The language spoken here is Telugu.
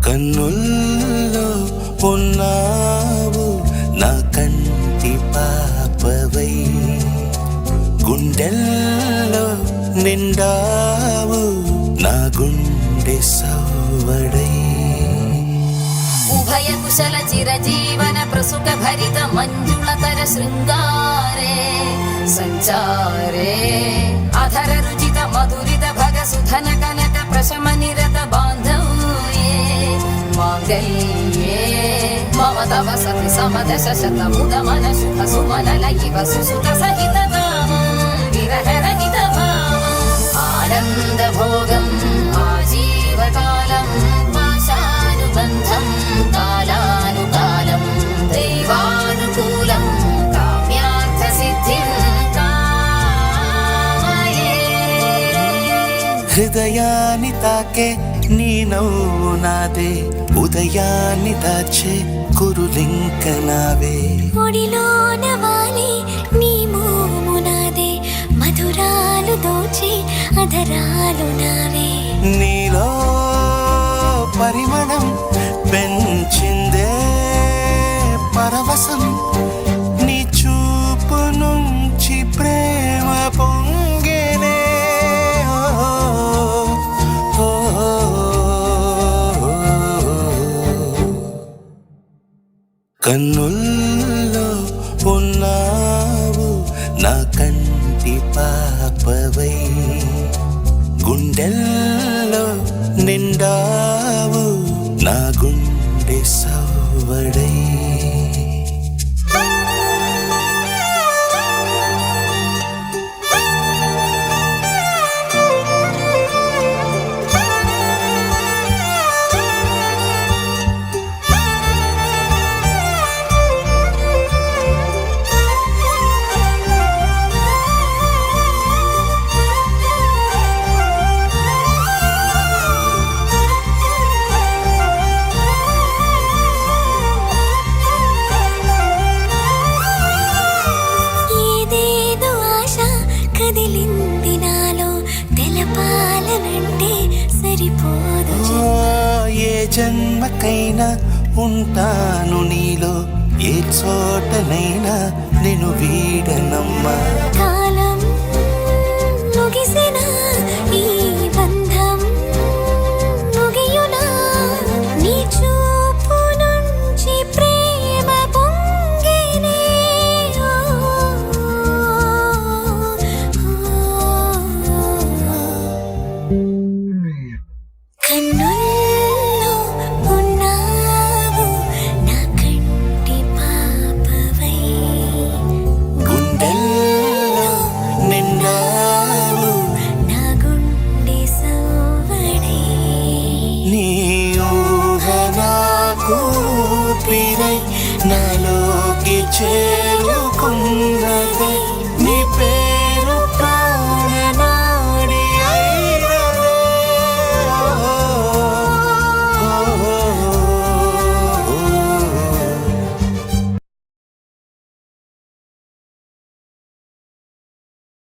కన్నుల్లో ఉన్నావు నా కంటి పాపవై, గుండెల్లో నిండావు నా గుండె సవ్వడై. ఉభయ కుశల చిరజీవన ప్రసుక భరిత మంజుళతర శృంగారే సంచారే, అధర రుచిత మధురిత భగ సుధన కనక ప్రశమ నిరత బాంధవ్యే మాంగళ్యే మమ తవ సతి సమదశ శత ముదమన శుభ సుమనల ఇవ సుసుత సహిత విరహ రహిత భావం ఆనంద భోగం ఆజీవకాలం పాశానుబంధం కాలానుకాలం దైవానుకూలం కామ్యార్థ సిద్ధిం కామయే. హృదయాన్ని తాకే నీ నవ్వు నాదే, ఉదయాన్ని దాచే కురులింక నావే. ఒడిలోన వాలి నీ మోము నాదే, మధురాలు దోచే అధరాలు నావే. నీలో పరిమళం పెంచిందే పరవశం, నీ చూపు నుంచి ప్రేమ పొంగేనే. కన్నుల్లో ఉన్నావు నా కంటి పాపవై, గుండెల్లో నిండావు నా గుండె సవ్వడై. కదిలింది నాలో తెలపాలనంటే సరిపోదు. ఏ జన్మకైనా ఉంటాను నీలో, ఏ చోటనైనా నేను వీడనమ్మా. కాలం ముగిసిన ఈ బంధం ముగియునా, నీ చూపు నుంచి ప్రేమ పొంగేనే. కన్నుల్లో ఉన్నావు నా కంటి పాపవై, గుండెల్లో నిండావు నా గుండె సవ్వడై. నీ ఊహ నాకు ఊపిరై నాలోకి చేరుకున్న